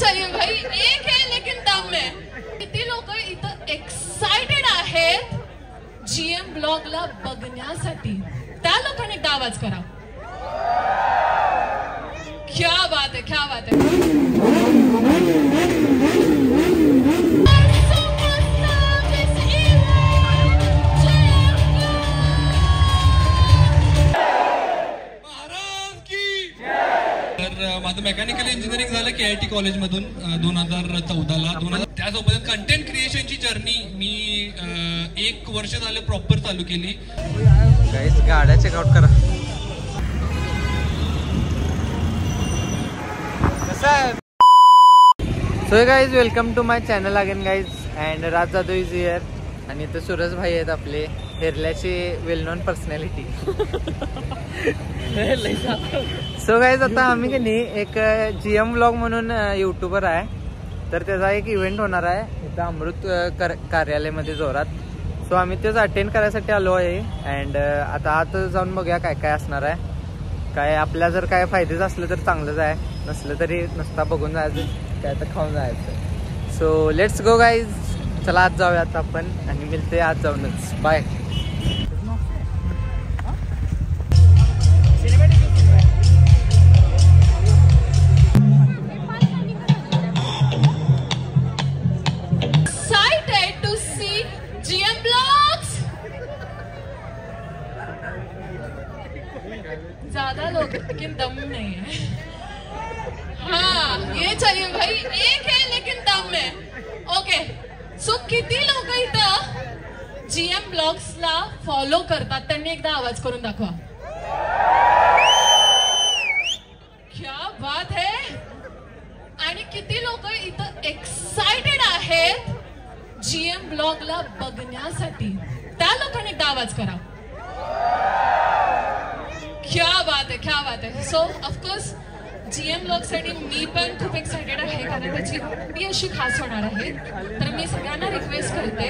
चाहिए भाई, एक है लेकिन दम है. किती लोक इथं एक्साइटेड आहेत जीएम ब्लॉगला बघण्यासाठी? त्या लोकांनी एकदा आवाज करा. क्या बात है, क्या बात है. माझं मेकॅनिकल इंजिनिअरिंग झालं KIT कॉलेजमधून 2014ला. त्यासोबत कंटेंट क्रिएशनची जर्नी मी 1 वर्ष झालं प्रॉपर चालू केली. गाईज गाड्या चेकआउट करा. So guys welcome to my channel again guys. And Raj Jadhav is here. आणि इथं सूरज भाई आहेत आपले हेरल्याचे well known personality. So guys आता आम्ही की नाही एक GM व्लॉग म्हणून यूट्यूबर आहे, तर त्याचा एक इव्हेंट होणार आहे इथं अमृत कार्यालयामध्ये जोरात. सो आम्ही तेच अटेंड करायसाठी आलो आहे. अँड आता आत जाऊन बघूया काय काय असणार आहे. काय आपल्या जर काय फायदेच असलं तर चांगलंच आहे, नसलं तरी नुसता बघून जायचं, काय तर खाऊन जायचं. So let's go guys. चला आज जाऊया आता आपण आणि मिळते आज जाऊनच. बाय. ज्यादा लोग लेकिन दम नहीं है. हाँ ये चाहिए भाई, एक है लेकिन दम है. ओके, सो किती लोक इथं GM ब्लॉग्सला फॉलो करतात त्यांनी एकदा आवाज करून दाखवा. क्या बात है. आणि किती लोक इथं एक्साइटेड आहेत GM ब्लॉगला बघण्यासाठी? त्या लोकांनी एकदा आवाज करा. क्या बात है, क्या बात है. सो ऑफकोर्स GM ब्लॉग साठी मी पण खूप एक्साइटेड आहे, कारण त्याची एंट्री अशी खास होणार आहे. तर मी सगळ्यांना रिक्वेस्ट करते,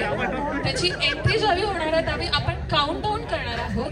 त्याची एंट्री ज्यावेळी होणार आहे त्यावेळी आपण काउंट डाऊन करणार आहोत.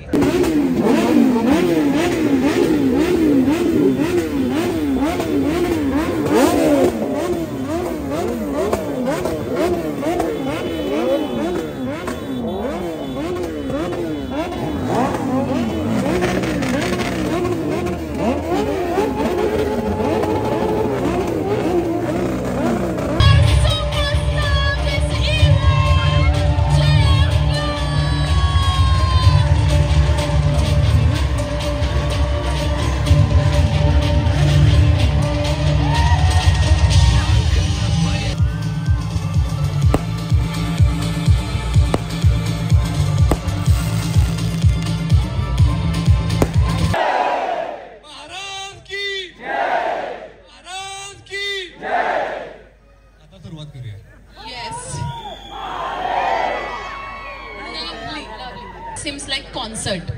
Seems like concert,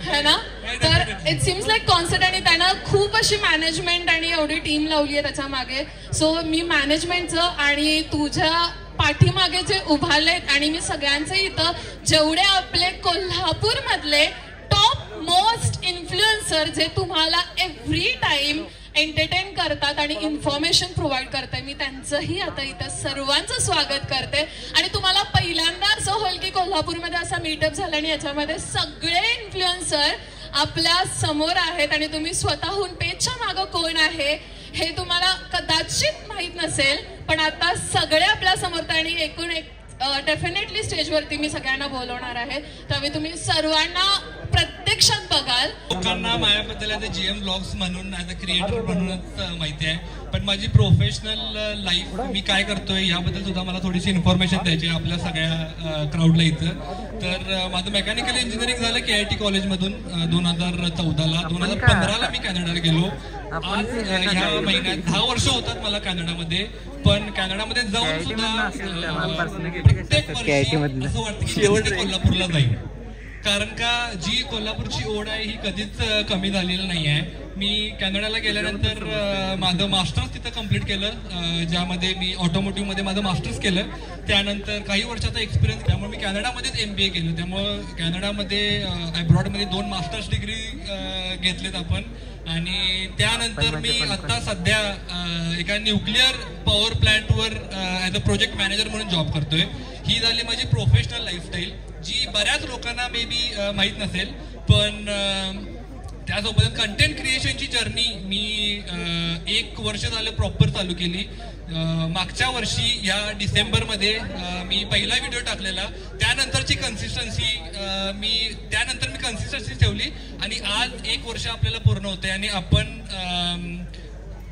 है ना? तर इट सीम्स लाईक कॉन्सर्ट. आणि त्यांना खूप अशी मॅनेजमेंट आणि एवढी टीम लावली आहे त्याच्या मागे. सो मी मॅनेजमेंटचं आणि तुझ्या पाठीमागे जे उभारलेत आणि मी सगळ्यांचे इथं जेवढे आपले कोल्हापूर मधले टॉप मोस्ट इन्फ्लुएन्सर जे तुम्हाला एव्हरी टाइम एंटरटेन करतात आणि इन्फॉर्मेशन प्रोव्हाइड करते, मी त्यांचंही आता इथं सर्वांचं स्वागत करते. आणि तुम्हाला पहिल्यांदा असं होईल की कोल्हापूरमध्ये असा मीटअप झाला आणि याच्यामध्ये सगळे इन्फ्लुएन्सर आपल्या समोर आहेत आणि तुम्ही स्वतःहून पेजच्या मागं कोण आहे हे तुम्हाला कदाचित माहीत नसेल, पण आता सगळे आपल्या समोर. आणि एकूण एक डेफिनेटली स्टेजवरती मी सगळ्यांना बोलवणार आहे, त्यामुळे तुम्ही सर्वांना प्रत्यक्षात बघाल. लोकांना माझ्याबद्दल आता GM ब्लॉग्स म्हणून ॲज अ क्रिएटर म्हणूनच माहिती आहे, पण माझी प्रोफेशनल लाईफ मी काय करतोय याबद्दल सुद्धा मला थोडीशी इन्फॉर्मेशन द्यायची आहे आपल्या सगळ्या क्राऊडला इथं. तर माझं मेकॅनिकल इंजिनिअरिंग झालं KIT कॉलेजमधून 2014ला. 2015ला मी कॅनडाला गेलो. आज ह्या महिन्यात 10 वर्ष होतात मला कॅनडामध्ये. पण कॅनडामध्ये जाऊन सुद्धा प्रत्येक वर्षी असं वाटतं की कोल्हापूरला जाईल, कारण का जी कोल्हापूरची ओढ आहे ही कधीच कमी झालेली नाही आहे. मी कॅनडाला गेल्यानंतर माझं मास्टर्स तिथं कम्प्लीट केलं, ज्यामध्ये मी ऑटोमोटिव्हमध्ये माझं मास्टर्स केलं. त्यानंतर काही वर्षाचा एक्सपिरियन्स, त्यामुळे मी कॅनडामध्येच MBA केलं. त्यामुळं कॅनडामध्ये अब्रॉडमध्ये 2 मास्टर्स डिग्री घेतलेत आपण. आणि त्यानंतर मी आता सध्या एका न्यूक्लिअर पॉवर प्लॅन्टवर ॲज अ प्रोजेक्ट मॅनेजर म्हणून जॉब करतोय. ही झाली माझी प्रोफेशनल लाईफस्टाईल, जी बऱ्याच लोकांना मे बी माहीत नसेल. पण त्यासोबत कंटेंट क्रिएशनची जर्नी मी 1 वर्ष झालं प्रॉपर चालू केली. मागच्या वर्षी या डिसेंबरमध्ये मी पहिला व्हिडिओ टाकलेला. त्यानंतरची कन्सिस्टन्सी मी कन्सिस्टन्सी ठेवली आणि आज 1 वर्ष आपल्याला पूर्ण होते. आणि आपण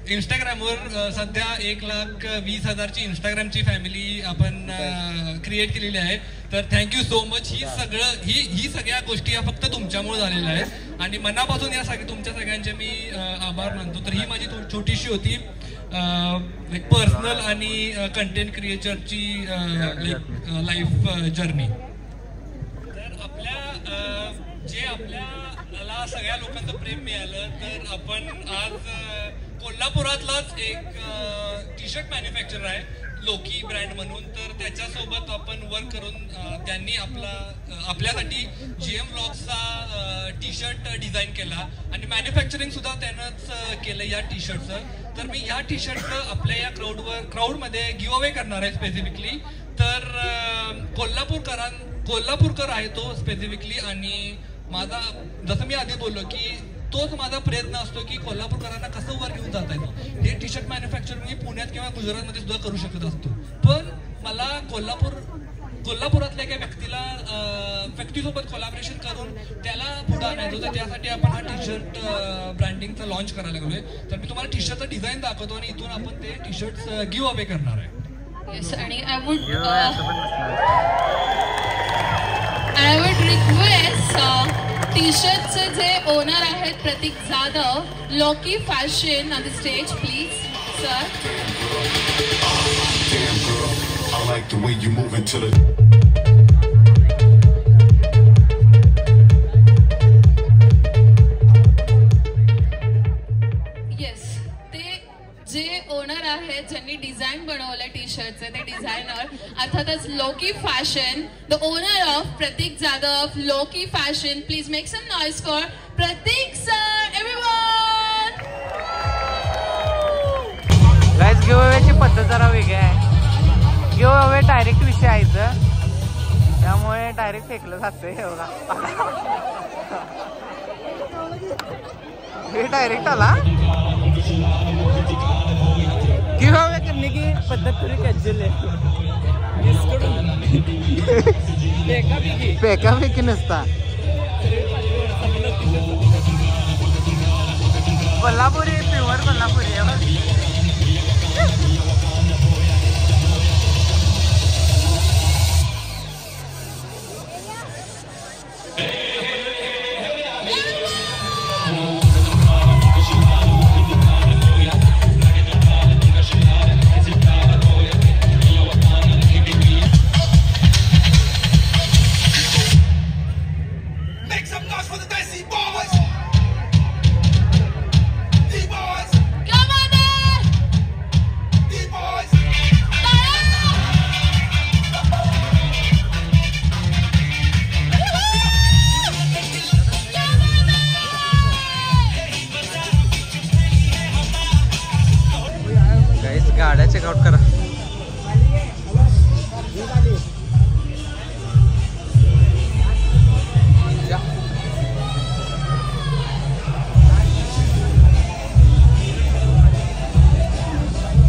इंस्टाग्रामवर सध्या 1,20,000ची इंस्टाग्रामची फॅमिली आपण क्रिएट केलेली आहे. तर थँक्यू सो मच. ही सगळ्या गोष्टी या फक्त तुमच्यामुळे झालेल्या आहेत आणि मनापासून या तुमच्या सगळ्यांचे मी आभार मानतो. तर ही माझी छोटीशी होती एक पर्सनल आणि कंटेंट क्रिएटरची लाईफ जर्नी. तर आपल्याला सगळ्या लोकांचं प्रेम मिळालं, तर आपण आज कोल्हापुरातलाच एक टी-शर्ट मॅन्युफॅक्चरर आहे लोकी ब्रँड म्हणून. तर त्याच्यासोबत आपण वर्क करून त्यांनी आपल्यासाठी GM व्लॉग्सचा टी-शर्ट डिझाईन केला आणि मॅन्युफॅक्चरिंग सुद्धा त्यानंच केलं या टी-शर्टचं. तर मी या टी-शर्टचं आपल्या या क्राऊडमध्ये गिव्ह अवे करणार आहे स्पेसिफिकली. तर कोल्हापूरकर आहे तो स्पेसिफिकली. आणि माझा, जसं मी आधी बोललो की तोच माझा प्रयत्न असतो की कोल्हापूरकरांना कसं वर घेऊन जाता येतं. हे टी-शर्ट मॅन्युफॅक्चरिंग मी पुण्यात किंवा गुजरातमध्ये सुद्धा करू शकत असतो, पण मला कोल्हापुरातल्या एका व्यक्तीसोबत कोलॅबोरेशन करून त्याला पुढे आणायचं होतं. त्यासाठी आपण हा टी-शर्ट ब्रँडिंगचा लॉन्च करायला लागलोय. तर मी तुम्हाला टी-शर्टचं डिझाईन दाखवतो आणि इथून आपण ते टी-शर्ट गिव्ह अवे करणार आहे. आणि I would request टी-शर्टचे जे ओनर आहेत प्रतीक Jadhav, Loki fashion on the stage please sir. Damn girl, I like the way you move into the जे ओनर आहेत ज्यांनी डिझाईन बनवलं टी-शर्टचे, ते डिझायनर अर्थातच Loki fashion, the owner of Pratik Jadhav Loki fashion. Please make some noise for Pratik sir everyone. Guys give अवेची पद्धत जरा वेगळी आहे. गिव्ह अवे डायरेक्ट विषय आहे इथं, त्यामुळे डायरेक्ट फेकलं जातंय. हे डायरेक्ट आला. गिव्ह अवे करने की पद्धत थोड़ी कैजुअल है. फेकाफेकी नसता. कोल्हापुरी प्युअर कोल्हापुरी आहे. गाड्या चेकआउट करा.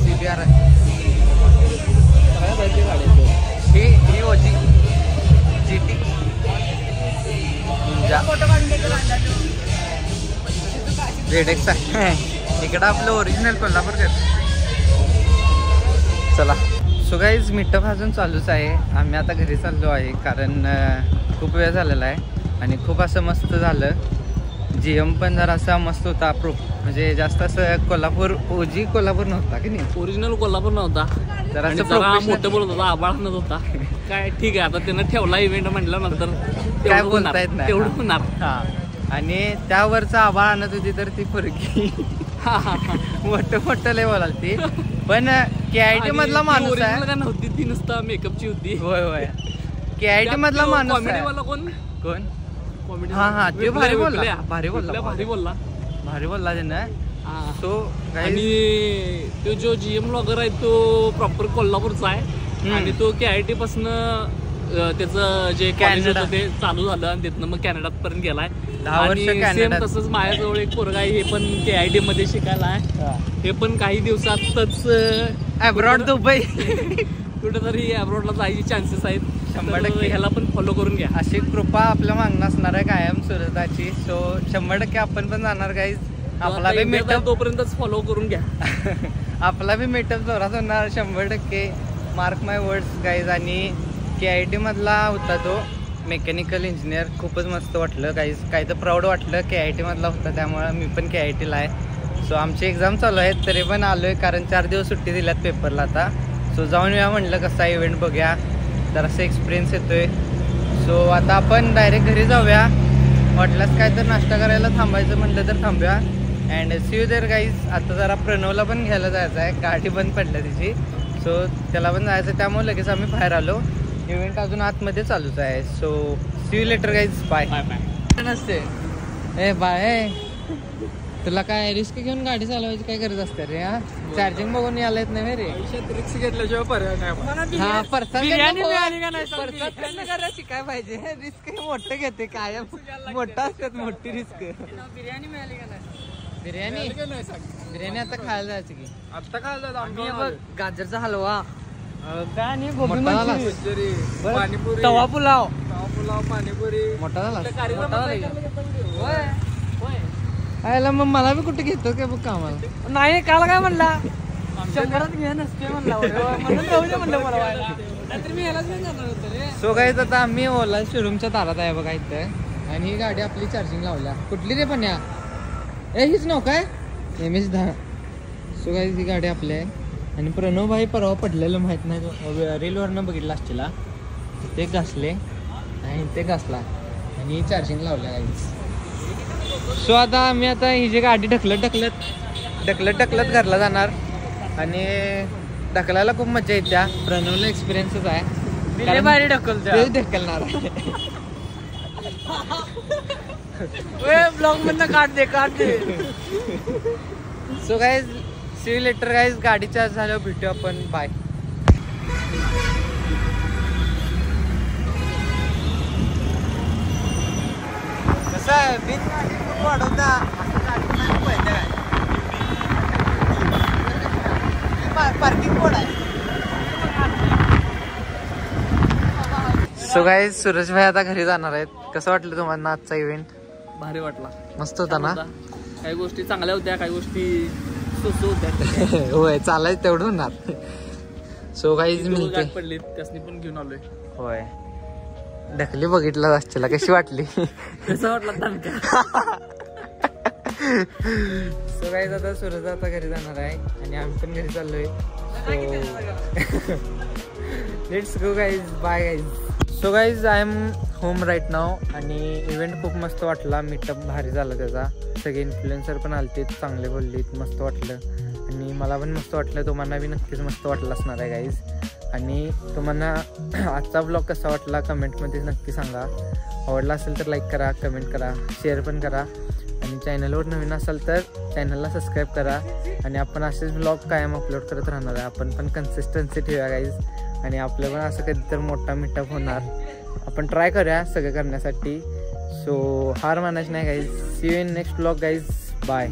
CBR ही OG GT ZX आहे. इकडं आपलं ओरिजिनल कोल्हापूर कर. चला सो गाईज मीटअप अजून चालूच आहे. आम्ही आता घरी चाललो आहे कारण खूप वेळ झालेला आहे आणि खूप असं मस्त झालं. GM पण जरा असा मस्त होता. म्हणजे जास्त असं कोल्हापूर OG कोल्हापूर नव्हता की नाही, ओरिजिनल कोल्हापूर नव्हता. जरा मोठं बोलत होता, आबाळात होता. काय ठीक आहे, आता त्यानं ठेवला इव्हेंट म्हटल्यानंतर काय बोलता येत नाही तेवढं होणार. हां आणि त्यावरचा आभाळ आणत होती तर ती पोरगी मोठं लय बोलाल ती. पण KIT मधला माणूस आहे नव्हती ती, नुसता मेकअपची होती. होय KIT मधला माणूस कॉमेडी वाला कोण कोण हा ते भारी बोलला त्यानं. तो आणि तो जो GM ब्लॉगर आहे तो प्रॉपर कोल्हापूरचा आहे आणि तो KIT पासन त्याचं जे कॉलेज होतं ते चालू झालं आणि तिथनं मग कॅनडात पर्यंत गेलाय. 10 वर्ष कॅनडात. तसंच माझ्याजवळ एक पोरगा आहे, हे पण KIT मध्ये शिकायला आहे. हे पण काही दिवसातच अब्रॉड दुबई कुठेतरी अब्रॉडला जायचे चान्सेस आहेत. 100% ह्याला पण फॉलो करून घ्या. अशी कृपा आपल्या मागणं असणार आहे कायम सुरताची. सो 100% आपण पण जाणार गाईज. आपला बी मीटअप तोपर्यंतच फॉलो करून घ्या. आपला बी मीटअप जोरात होणार 100%. मार्क माय वर्ड्स गाईज. आणि KIT मधला होता तो मेकॅनिकल इंजिनियर. खूपच मस्त वाटलं गाईज. काही तर प्राऊड वाटलं. KIT मधला होता त्यामुळं मी पण KIT ला आहे. सो आमची एक्झाम चालू आहेत तरी पण आलोय कारण 4 दिवस सुट्टी दिल्यात पेपरला आता. सो जाऊन या म्हणलं कसा इव्हेंट बघूया, जरासा एक्सपिरियन्स येतोय. सो आता आपण डायरेक्ट घरी जाऊया. वाटल्यास काय तर नाश्ता करायला थांबायचं म्हटलं तर थांबूया. And see you there guys. आता जरा प्रणवला पण घ्यायला जायचं आहे, गाडी बंद पडल्या तिची. सो त्याला पण जायचं त्यामुळे लगेच आम्ही बाहेर आलो. इव्हेंट अजून आतमध्ये चालूच आहे. So see you later guys. Bye bye. नसते ए बाय. तुला काय रिस्क घेऊन गाडी चालवायची काय गरज असते रे? हा चार्जिंग बघून यायला येत नाही रे. रिक्स घेतल्याशिवाय पर्याय नाही. हा परसाद शिकाय पाहिजे. रिस्क मोठं घेते कायम. मोठं असतात मोठी रिस्क. बिर्याणी मिळाली का नाही? बिर्याणी आता खायला जायचं की. आता खायला जायचं. बघ गाजरचा हलवा, पाणीपुरी, तवा पुलाव, पाणीपुरी मोठा झाला. आयला मग मला बी कुठे घेतो काय बघ कामाला? नाही काल काय म्हणला 100 घ्या नसते म्हणला म्हणलं मला. मी यालाच नाही जाणार होतं रे. सो गाईज आता आम्ही ओला शोरूमच्या दारात आहे बघा इथं. आणि ही गाडी आपली चार्जिंग लावल्या. कुठली रे पण या हीच नव काय MS10. सो गाईज ही गाडी आपली आहे. आणि प्रणव भाई परवा पडलेलं माहित नाही, रीलवरनं बघितलं असतील. ते घासले आणि ते घासला आणि चार्जिंग लावल्या गाईज. सो आता आम्ही आता ही जी गाडी ढकलत घरला जाणार. आणि ढकलायला खूप मजा येत्या. प्रणवला एक्सपिरियन्सच आहे. भारी ढकलणार ब्लॉग मधनं काढ दे. So guys see you later guys. गाडी चार्ज झाल्यावर भेटू आपण. बाय. कसं बिन गाडी खूप वाढवता पार्किंग कोड आहे. सो गाईज सूरज भाई आता घरी जाणार आहेत. कसं वाटलं तुम्हाला आजचा इव्हेंट? भारी वाटला. मस्त होता ना? काही गोष्टी चांगल्या होत्या, काही गोष्टी होत्या. होय चालायचं तेवढं होणार. सो गाईज मी पडली त्यासनी पण घेऊन आलोय. होय ढकली बघितलं असतील कशी वाटली? कसं वाटलं? सो गाईज आता सूरज आता घरी जाणार आहे आणि आम्ही पण घरी चाललोय. Let's go guys. Bye guys. So guys I am home right now. आणि इव्हेंट खूप मस्त वाटला. मीटअप भारी झाला त्याचा. सगळे इन्फ्लुएन्सर पण आलते, चांगले बोललेत, मस्त वाटलं. आणि मला पण मस्त वाटलं. तुम्हाला बी नक्कीच मस्त वाटलं असणार आहे गाईज. आणि तुम्हाला आजचा ब्लॉग कसा वाटला कमेंटमध्ये नक्की सांगा. आवडला असेल तर लाईक करा, कमेंट करा, शेअर पण करा. आणि चॅनलवर नवीन असाल तर चॅनलला सबस्क्राईब करा. आणि आपण असेच ब्लॉग कायम अपलोड करत राहणार आहे. आपण पण कन्सिस्टन्सी ठेवूया गाईज. आणि आपलं पण असं कधी तर मोठा मीटअप होणार. आपण ट्राय करूया सगळं करण्यासाठी. सो हार मानायचं नाही guys. See you in next blog guys. Bye.